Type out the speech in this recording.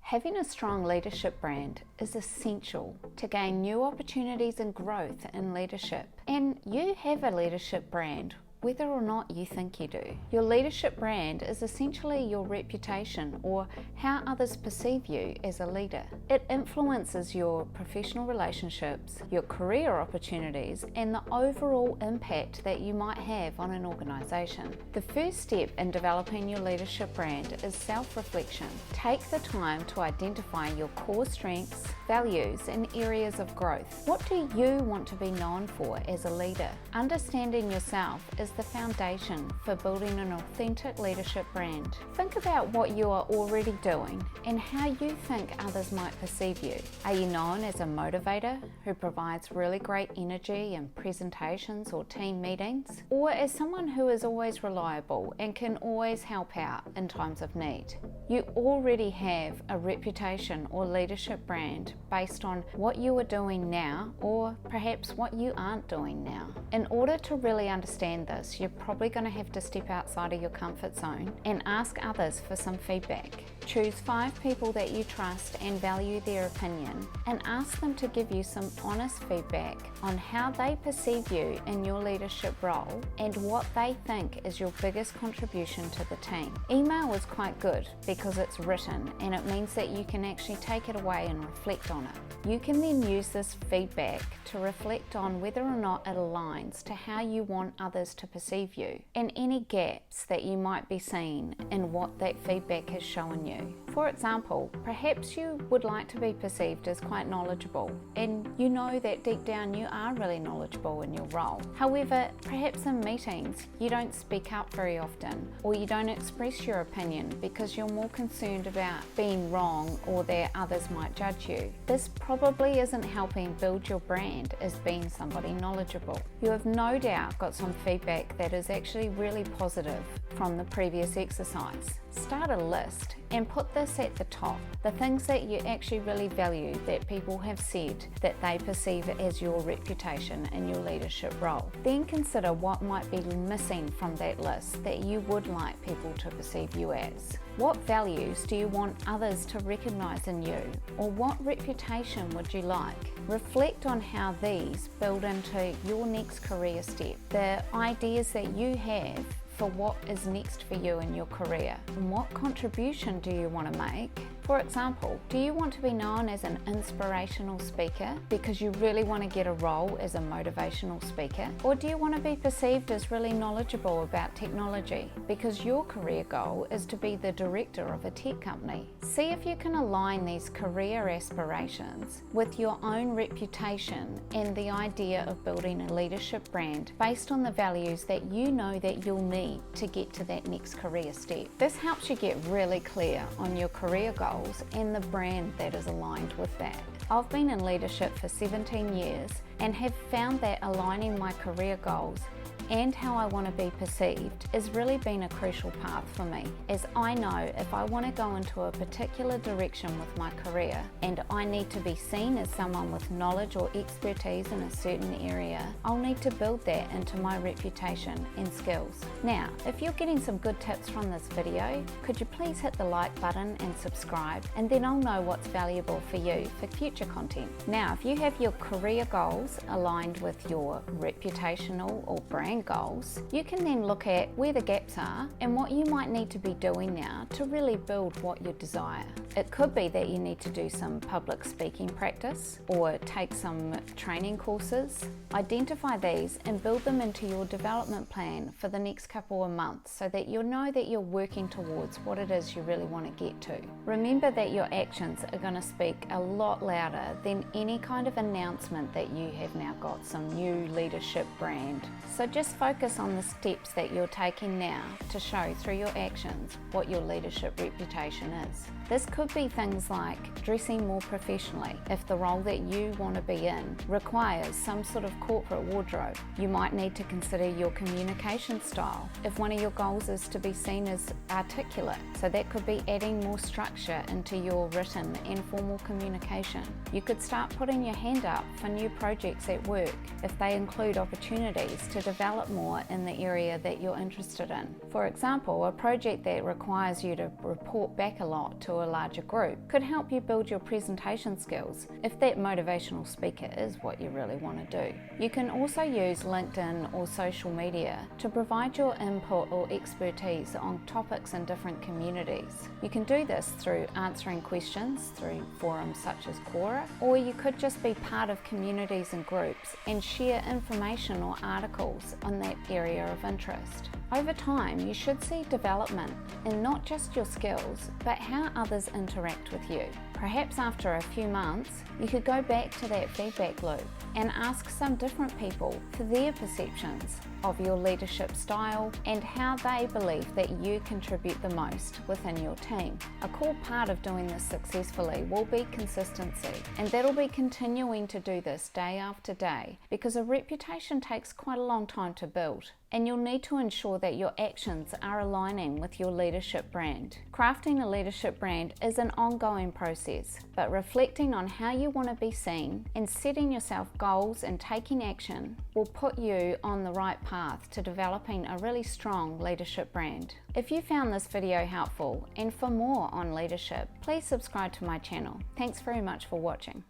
Having a strong leadership brand is essential to gain new opportunities and growth in leadership. And you have a leadership brand, whether or not you think you do. Your leadership brand is essentially your reputation or how others perceive you as a leader. It influences your professional relationships, your career opportunities, and the overall impact that you might have on an organization. The first step in developing your leadership brand is self-reflection. Take the time to identify your core strengths, values, and areas of growth. What do you want to be known for as a leader? Understanding yourself is the foundation for building an authentic leadership brand. Think about what you are already doing and how you think others might perceive you. Are you known as a motivator who provides really great energy in presentations or team meetings? Or as someone who is always reliable and can always help out in times of need? You already have a reputation or leadership brand based on what you are doing now or perhaps what you aren't doing now. In order to really understand this, you're probably going to have to step outside of your comfort zone and ask others for some feedback. Choose 5 people that you trust and value their opinion and ask them to give you some honest feedback on how they perceive you in your leadership role and what they think is your biggest contribution to the team. Email is quite good because it's written and it means that you can actually take it away and reflect on it. You can then use this feedback to reflect on whether or not it aligns to how you want others to perceive you and any gaps that you might be seeing in what that feedback has shown you. For example, perhaps you would like to be perceived as quite knowledgeable and you know that deep down you are really knowledgeable in your role. However, perhaps in meetings you don't speak up very often or you don't express your opinion because you're more concerned about being wrong or that others might judge you. This probably isn't helping build your brand as being somebody knowledgeable. You have no doubt got some feedback that is actually really positive from the previous exercise. Start a list and put this at the top, the things that you actually really value that people have said that they perceive as your reputation in your leadership role. Then consider what might be missing from that list that you would like people to perceive you as. What values do you want others to recognize in you, or what reputation would you like? Reflect on how these build into your next career step, the ideas that you have for what is next for you in your career, and what contribution do you want to make? For example, do you want to be known as an inspirational speaker because you really want to get a role as a motivational speaker? Or do you want to be perceived as really knowledgeable about technology because your career goal is to be the director of a tech company? See if you can align these career aspirations with your own reputation and the idea of building a leadership brand based on the values that you know that you'll need to get to that next career step. This helps you get really clear on your career goals and the brand that is aligned with that. I've been in leadership for 17 years and have found that aligning my career goals and how I want to be perceived has really been a crucial path for me, as I know if I want to go into a particular direction with my career and I need to be seen as someone with knowledge or expertise in a certain area, I'll need to build that into my reputation and skills. Now, if you're getting some good tips from this video, could you please hit the like button and subscribe, and then I'll know what's valuable for you for future content. Now, if you have your career goals aligned with your reputational or brand goals, you can then look at where the gaps are and what you might need to be doing now to really build what you desire. It could be that you need to do some public speaking practice or take some training courses. Identify these and build them into your development plan for the next couple of months so that you'll know that you're working towards what it is you really want to get to. Remember that your actions are going to speak a lot louder than any kind of announcement that you have now got some new leadership brand. So just focus on the steps that you're taking now to show through your actions what your leadership reputation is. This could be things like dressing more professionally. If the role that you want to be in requires some sort of corporate wardrobe, you might need to consider your communication style. If one of your goals is to be seen as articulate, so that could be adding more structure into your written and formal communication. You could start putting your hand up for new projects at work if they include opportunities to develop more in the area that you're interested in. For example, a project that requires you to report back a lot to to a larger group could help you build your presentation skills if that motivational speaker is what you really want to do. You can also use LinkedIn or social media to provide your input or expertise on topics in different communities. You can do this through answering questions through forums such as Quora, or you could just be part of communities and groups and share information or articles on that area of interest. Over time, you should see development in not just your skills, but how others interact with you. Perhaps after a few months, you could go back to that feedback loop and ask some different people for their perceptions of your leadership style and how they believe that you contribute the most within your team. A core part of doing this successfully will be consistency, and that'll be continuing to do this day after day, because a reputation takes quite a long time to build, and you'll need to ensure that your actions are aligning with your leadership brand. Crafting a leadership brand is an ongoing process, but reflecting on how you want to be seen and setting yourself goals and taking action will put you on the right path to developing a really strong leadership brand. If you found this video helpful, and for more on leadership, please subscribe to my channel. Thanks very much for watching.